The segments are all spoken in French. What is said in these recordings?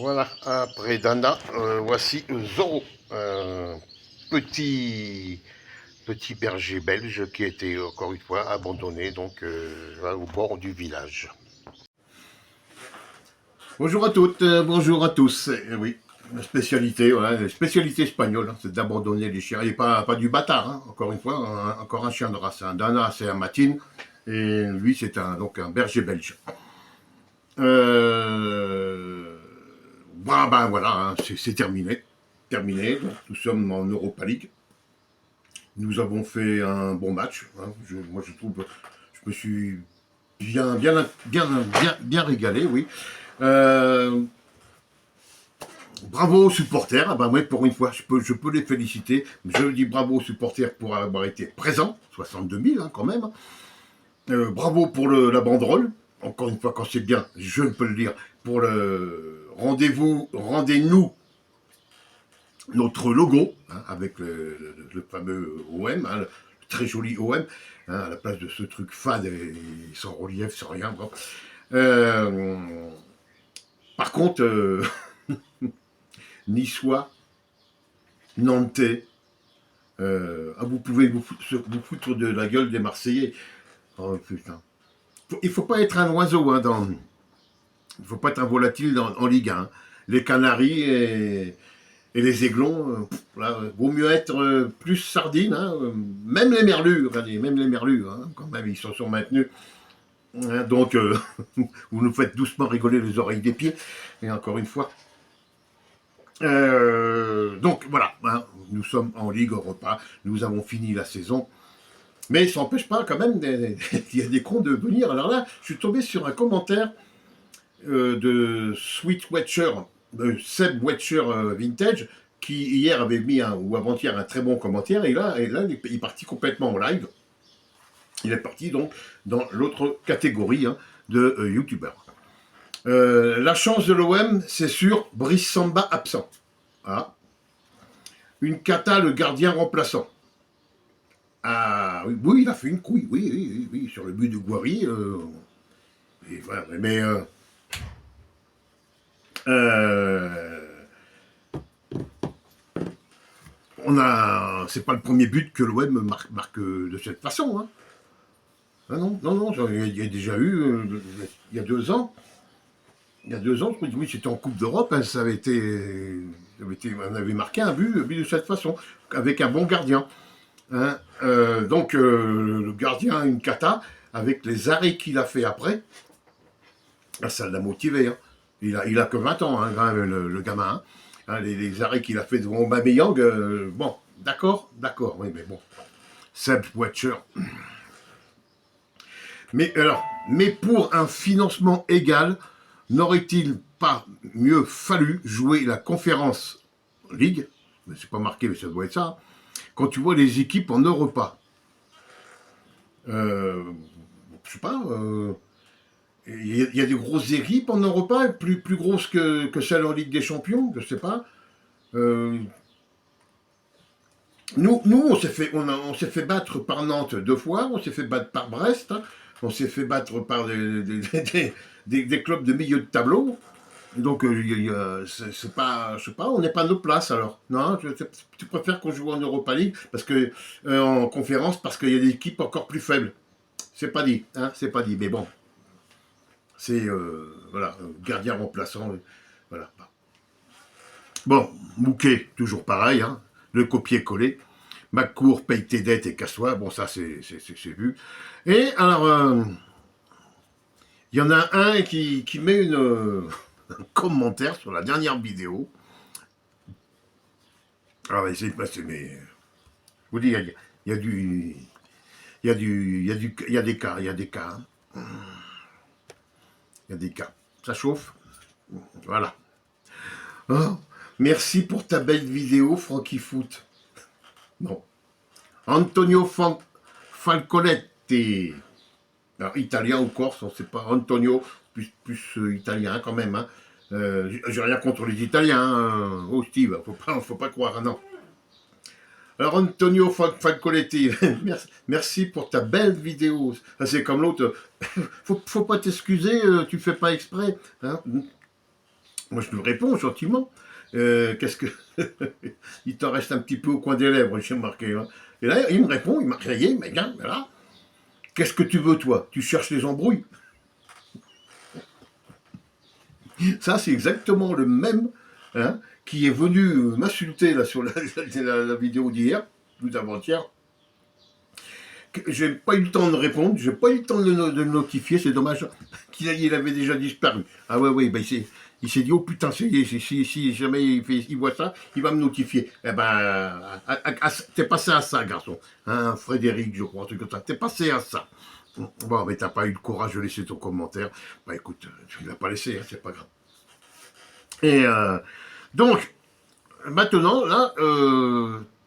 Voilà, après Dana, voici Zorro, un petit, petit berger belge qui a été encore une fois abandonné donc voilà, au bord du village. Bonjour à toutes, bonjour à tous. Oui, la spécialité, voilà, la spécialité espagnole, hein, c'est d'abandonner les chiens. Et pas du bâtard, hein, encore une fois, encore un chien de race. Un Dana, c'est un Matin, et lui, c'est donc un berger belge. Ben voilà, hein, c'est terminé. Terminé. Donc, nous sommes en Europa League. Nous avons fait un bon match. Hein. Moi, je trouve, je me suis bien régalé, oui. Euh, Bravo aux supporters. Ah ben, ouais, pour une fois, je peux les féliciter. Je dis bravo aux supporters pour avoir été présents. 62 000 hein, quand même. Bravo pour la banderole. Encore une fois, quand c'est bien, je peux le dire. Pour le rendez-vous, rendez-nous notre logo, hein, avec le fameux OM, hein, le très joli OM, hein, à la place de ce truc fade et sans relief, sans rien. Bon. Par contre, Niçois, Nantais, vous pouvez vous foutre de la gueule des Marseillais. Oh putain. Il faut pas être un oiseau, hein, il faut pas être un volatile en Ligue 1. Les Canaries et les aiglons, là, vaut mieux être plus sardines, hein, même les merlus, regardez, même les merlus, hein, quand même, ils se sont maintenus. Hein, donc, vous nous faites doucement rigoler les oreilles des pieds, et encore une fois. Donc, voilà, hein, nous sommes en Ligue Europa, nous avons fini la saison, mais ça n'empêche pas quand même, il y a des cons de venir. Alors là, je suis tombé sur un commentaire de Sweet Watcher, Seb Watcher Vintage, qui hier avait mis ou avant-hier un très bon commentaire, et là il est parti complètement en live. Il est parti donc dans l'autre catégorie hein, de youtubeurs. La chance de l'OM, c'est sûr, Brice Samba absent. Ah. Une cata, le gardien remplaçant. Ah oui, il a fait une couille, oui, sur le but de Gouiri. Voilà, mais c'est pas le premier but que l'OM marque de cette façon. Hein. Ah non, il y a déjà eu, il y a 2 ans. Il y a 2 ans, je me dis, oui, c'était en Coupe d'Europe, hein, on avait marqué un but de cette façon, avec un bon gardien. Hein. Donc, le gardien a une cata, avec les arrêts qu'il a fait après, ça l'a motivé. Hein. Il a que 20 ans, hein, le gamin. Hein. Les arrêts qu'il a fait devant Aubameyang, bon, d'accord, oui, mais bon. Seb Watcher. Mais pour un financement égal, n'aurait-il pas mieux fallu jouer la Conférence League, c'est pas marqué mais ça doit être ça, quand tu vois les équipes en Europa. Je sais pas, il y a des grosses équipes en Europa, plus grosses que celles en Ligue des Champions, je sais pas. Nous on s'est fait battre par Nantes 2 fois, on s'est fait battre par Brest, hein, on s'est fait battre par des clubs de milieu de tableau. Donc, c'est pas, je sais pas, on n'est pas à notre place alors. Non, tu préfères qu'on joue en Europa League parce que en conférence parce qu'il y a des équipes encore plus faibles. C'est pas dit, hein, c'est pas dit. Mais bon, c'est voilà, gardien remplaçant, voilà. Bon, Mouquet, toujours pareil, hein, le copier-coller. McCourt, paye tes dettes et casse-toi. Bon, ça c'est vu. Et alors, il y en a un qui met un commentaire sur la dernière vidéo. Alors, on va essayer de passer, mais je vous dis, il y a du. Il y a des cas, il y a des cas. Il y a des cas. Ça chauffe. Voilà. Oh, merci pour ta belle vidéo, Frankie Foot. Non. Antonio Falconetti. Alors, italien ou corse, on ne sait pas. Antonio, plus italien quand même. Hein. J'ai rien contre les Italiens. Hein. Oh, Steve, faut pas croire. Non. Alors Antonio Falconetti, merci pour ta belle vidéo. C'est comme l'autre, faut pas t'excuser, tu fais pas exprès. Hein. Moi, je lui réponds gentiment. Qu'est-ce que... il t'en reste un petit peu au coin des lèvres, j'ai marqué. Hein. Et là, il me répond, il m'a crié, mais bien, voilà. Qu'est-ce que tu veux, toi? Tu cherches les embrouilles? Ça, c'est exactement le même hein, qui est venu m'insulter là sur la vidéo d'hier, ou d'avant-hier. J'ai pas eu le temps de répondre, j'ai pas eu le temps de le notifier, c'est dommage qu'il avait déjà disparu. Ah ouais, ouais, ben il s'est dit, oh putain, si jamais il voit ça, il va me notifier. Eh ben, t'es passé à ça, garçon. Hein, Frédéric, je crois, un truc comme ça. T'es passé à ça. Bon, mais t'as pas eu le courage de laisser ton commentaire. Bah écoute, tu ne l'as pas laissé, hein, c'est pas grave. Et donc, maintenant, là,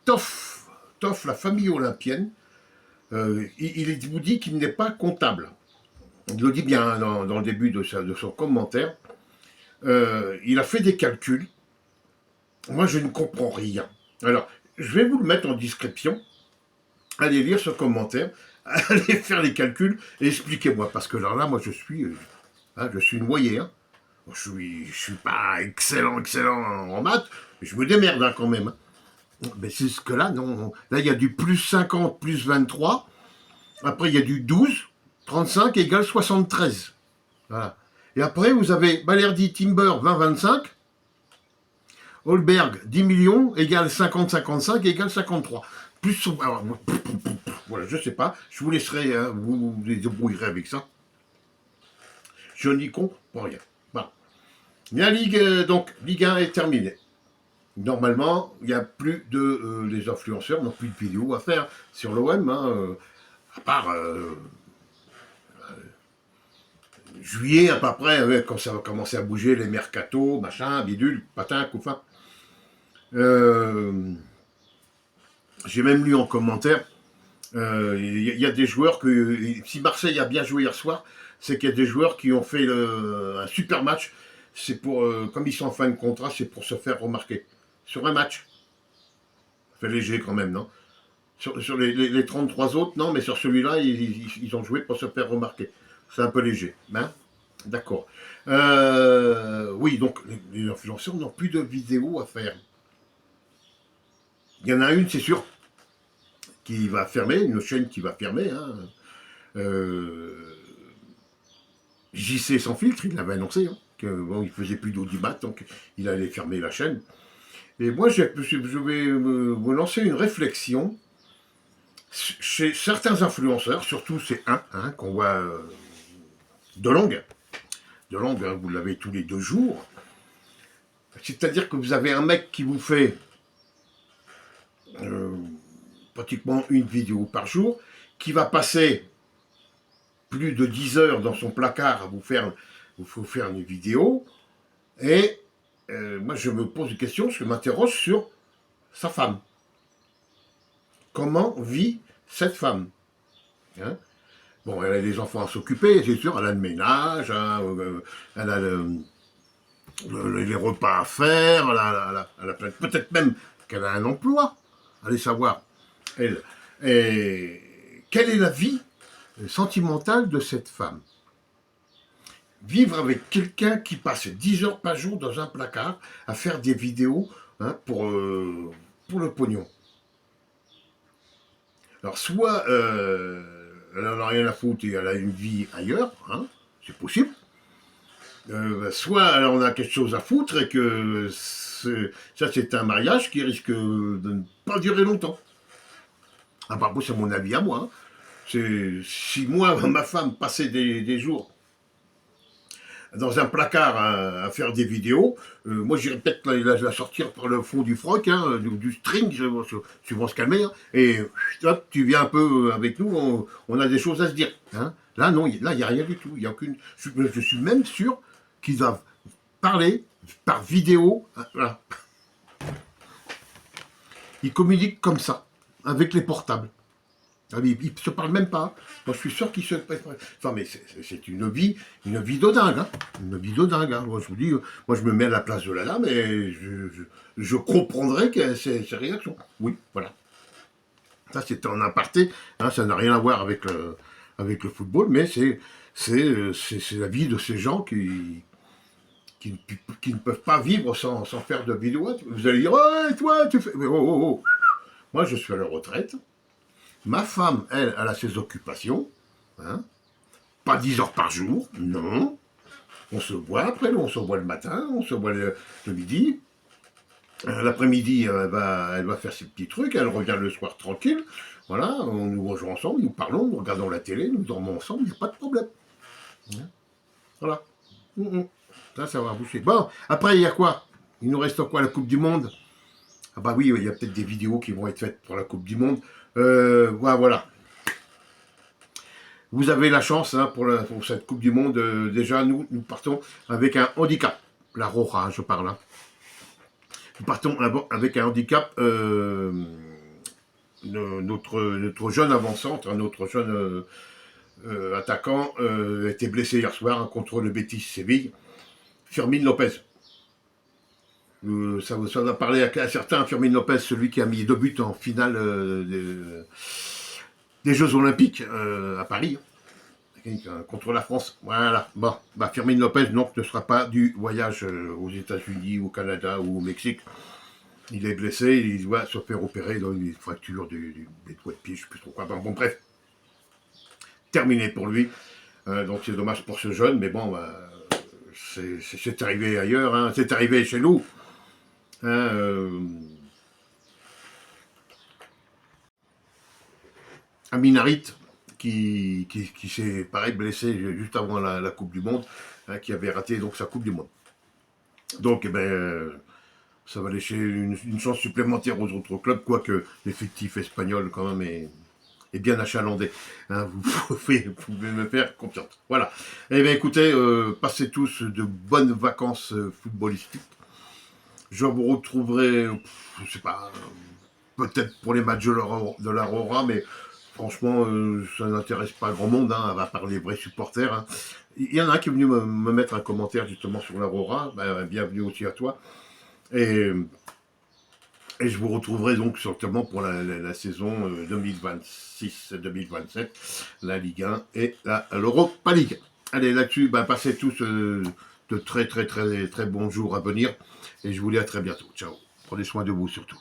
Toff, la famille olympienne, il vous dit qu'il n'est pas comptable. Il le dit bien hein, dans le début de son commentaire. Il a fait des calculs. Moi, je ne comprends rien. Alors, je vais vous le mettre en description. Allez lire ce commentaire. Allez faire les calculs et expliquez-moi. Parce que là, moi, je suis noyé. Hein. Je suis pas excellent en maths. Mais je me démerde hein, quand même. Hein. Mais c'est ce que là, non. Là, il y a du plus 50, plus 23. Après, il y a du 12. 35 égale 73. Voilà. Et après, vous avez Balerdi Timber 20-25. Holberg 10 millions égale 50-55 égale 53. Plus. Alors, voilà, je sais pas. Je vous laisserai, hein, vous débrouillerez avec ça. Je n'y comprends rien. Voilà. La Ligue, donc, Ligue 1 est terminée. Normalement, il n'y a plus de. Les influenceurs n'ont plus de vidéos à faire sur l'OM, hein, à part. Juillet à peu près, quand ça va commencer à bouger, les mercatos, machin, bidule, patin, couffin. J'ai même lu en commentaire, il y a des joueurs que, si Marseille a bien joué hier soir, c'est qu'il y a des joueurs qui ont fait un super match. C'est pour, comme ils sont en fin de contrat, c'est pour se faire remarquer. Sur un match. Ça fait léger quand même, non? Sur les 33 autres, non, mais sur celui-là, ils ont joué pour se faire remarquer. C'est un peu léger. Hein? D'accord. Oui, donc les influenceurs n'ont plus de vidéos à faire. Il y en a une, c'est sûr, qui va fermer, une chaîne qui va fermer. Hein. JC sans filtre, il l'avait annoncé, hein, que bon, il faisait plus d'audimat, donc il allait fermer la chaîne. Et moi, je vais vous lancer une réflexion chez certains influenceurs, surtout c'est un hein, qu'on voit de longue, hein, vous l'avez tous les 2 jours. C'est-à-dire que vous avez un mec qui vous fait pratiquement une vidéo par jour, qui va passer plus de 10 heures dans son placard à vous faire une vidéo, et moi je me pose une question, je m'interroge sur sa femme. Comment vit cette femme hein? Bon, elle a des enfants à s'occuper, c'est sûr, elle a le ménage, hein, elle a les repas à faire, elle a peut-être même qu'elle a un emploi, allez savoir, elle. Et quelle est la vie sentimentale de cette femme? Vivre avec quelqu'un qui passe 10 heures par jour dans un placard à faire des vidéos hein, pour le pognon. Alors, soit elle n'en a rien à foutre et elle a une vie ailleurs, hein, c'est possible. Soit elle en a quelque chose à foutre et que ça, c'est un mariage qui risque de ne pas durer longtemps. Ah, par contre, c'est mon avis à moi. Hein. Si moi, ma femme passait des jours dans un placard à faire des vidéos, moi j'irais peut-être la sortir par le fond du froc, hein, du string, suivant se calmer, hein, et hop, tu viens un peu avec nous, on a des choses à se dire. Hein. Là non, là il n'y a rien du tout, il y a aucune. Je suis même sûr qu'ils doivent parler par vidéo. Hein, voilà. Ils communiquent comme ça, avec les portables. Ils ne se parlent même pas. Moi, je suis sûr qu'ils se. Enfin, mais c'est une vie de dingue. Hein. Une vie de dingue. Hein. Moi, je vous dis, moi, je me mets à la place de la dame et je comprendrais ses réactions. Oui, voilà. Ça, c'est en aparté. Hein, ça n'a rien à voir avec le football, mais c'est la vie de ces gens qui ne peuvent pas vivre sans faire de vidéos. Vous allez dire, ouais, toi, tu fais. Mais oh, oh, oh. Moi, je suis à la retraite. Ma femme, elle a ses occupations. Hein, pas 10 heures par jour, non. On se voit après, on se voit le matin, on se voit le midi. L'après-midi, elle va faire ses petits trucs, elle revient le soir tranquille. Voilà, on nous rejoint ensemble, nous parlons, nous regardons la télé, nous dormons ensemble, il n'y a pas de problème. Voilà. Ça va boucher. Bon, après, il y a quoi? Il nous reste quoi, la Coupe du Monde? Ah bah oui, il y a peut-être des vidéos qui vont être faites pour la Coupe du Monde. Voilà. Vous avez la chance hein, pour cette Coupe du Monde. Déjà, nous partons avec un handicap. La Roja, je parle. Hein. Nous partons avec un handicap. Notre jeune avant-centre, notre jeune attaquant, était blessé hier soir hein, contre le Betis Séville. Fermín López. Ça va parler à certains. Fermín López, celui qui a mis 2 buts en finale des Jeux Olympiques à Paris. Contre la France. Voilà. Bon, Fermín López, donc, ne sera pas du voyage aux États-Unis, au Canada ou au Mexique. Il est blessé, il doit se faire opérer dans une fracture des doigts de pied, je ne sais plus trop quoi. Bon, bref. Terminé pour lui. Donc, c'est dommage pour ce jeune, mais bon, c'est arrivé ailleurs, hein. C'est arrivé chez nous. Aminarit, qui s'est pareil blessé juste avant la Coupe du Monde, hein, qui avait raté donc sa Coupe du Monde. Donc, ça va laisser une chance supplémentaire aux autres clubs, quoique l'effectif espagnol quand même est bien achalandé. Hein, vous pouvez me faire confiance. Voilà. Eh bien écoutez, passez tous de bonnes vacances footballistiques. Je vous retrouverai, je sais pas, peut-être pour les matchs de l'Aurora, mais franchement, ça n'intéresse pas grand monde, hein, à part les vrais supporters. Hein. Il y en a un qui est venu me mettre un commentaire justement sur l'Aurora. Bienvenue aussi à toi. Et je vous retrouverai donc certainement pour la saison 2026-2027, la Ligue 1 et l'Europa League. Allez, là-dessus, passez tous de très très très très bons jours à venir. Et je vous dis à très bientôt. Ciao. Prenez soin de vous surtout.